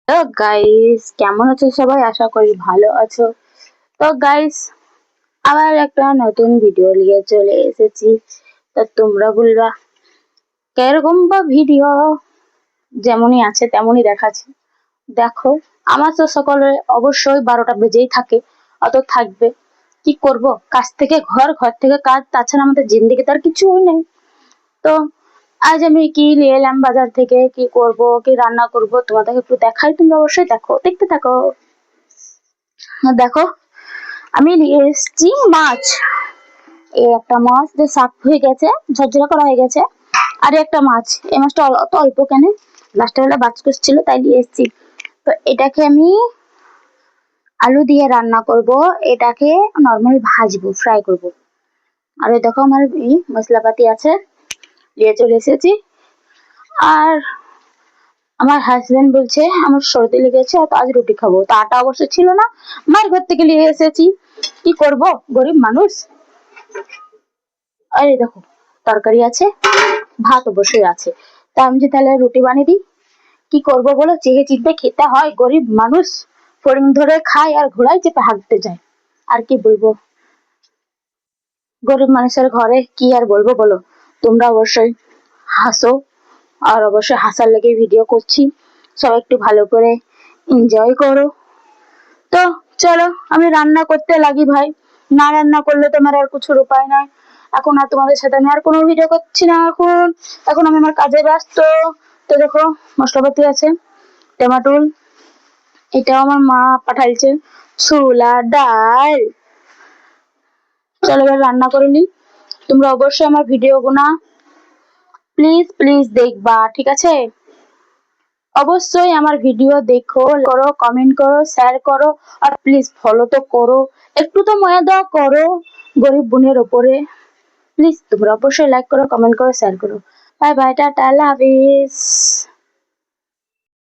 Hello guys, কেমন আছো সবাই? আশা করি ভালো আছো। তো গাইস, আবার একটা নতুন ভিডিও নিয়ে চলে এসেছি। তো তোমরা বলবা কিরকম বা ভিডিও, যেমনই আছে তেমনই দেখাচ্ছি। দেখো, আমার তো সকালে অবশ্যই 12টা বেজেই থাকে, অত থাকবে। কি করব, কাজ থেকে ঘর, ঘর থেকে কাজ, তাছাড়া আমাদের জিন্দেগিতে আর কিছুই নেই। তো আজ আমি কি নিয়ে এলাম বাজার থেকে, কি করব, কি রান্না করব, তোমাদেরকে একটু দেখাই। তোমরা অবশ্যই দেখো, দেখতে থাকো। দেখো, আমি নিয়ে এসেছি মাছ। এই একটা মাছ যে শাক হয়ে গেছে, ঝরঝরা করা হয়ে গেছে। আর একটা মাছ, এই মাছটা অত অল্প কেন, লাস্টের বেলা বাচ্চা ছিল তাই নিয়ে এসেছি। তো এটাকে আমি আলু দিয়ে রান্না করব, এটাকে নর্মালি ভাজবো, ফ্রাই করব। আর এই দেখো আমার এই মশলাপাতি আছে, নিয়ে চলে এসেছি। আর আমার হাজবেন্ড বলছে আমার সর্দি লেগেছে, তো আজ রুটি খাবো। তো আটা অবশ্য ছিল না, মায়ের ঘর থেকে নিয়ে এসেছি। কি করব, গরিব মানুষ। আর এই দেখো, তরকারি আছে, ভাত অবশ্যই আছে। তা আমি যে তাহলে রুটি বানিয়ে দিই। কি করব বলো, চেয়ে চিনতে খেতে হয়, গরিব মানুষ। ফড়িং ধরে খায় আর ঘোড়ায় চেপে হাঁটতে যায়। আর কি বলবো, গরিব মানুষের ঘরে কি আর বলবো বলো। তোমরা অবশ্যই হাসো, আর অবশ্যই হাসার লেগে ভিডিও করছি। সবাই একটু ভালো করে এনজয় করো। তো চলো, আমি রান্না করতে লাগি ভাই। না রান্না করলে তোমার আর কিছুর উপায় নাই। এখন আর তোমাদের সাথে আমি আর কোনো ভিডিও করছি না। এখন এখন আমি আমার কাজে ব্যস্ত। তো দেখো, মশলাপাতি আছে, টমেটোল, এটাও আমার মা পাঠাইছে, ছোলা ডাল। চলো এবার রান্না করে নি। তোমরা অবশ্যই আমার ভিডিও গুনা প্লিজ প্লিজ দেখবা, ঠিক আছে? অবশ্যই আমার ভিডিও দেখো, করো, কমেন্ট করো, শেয়ার করো, আর প্লিজ ফলো তো করো। একটু তো মায়া দাও করো গরিব বোনের ওপরে। প্লিজ তোমরা অবশ্যই লাইক করো, কমেন্ট করো, শেয়ার করো। বাই বাই, টাটা, লাভ ইস।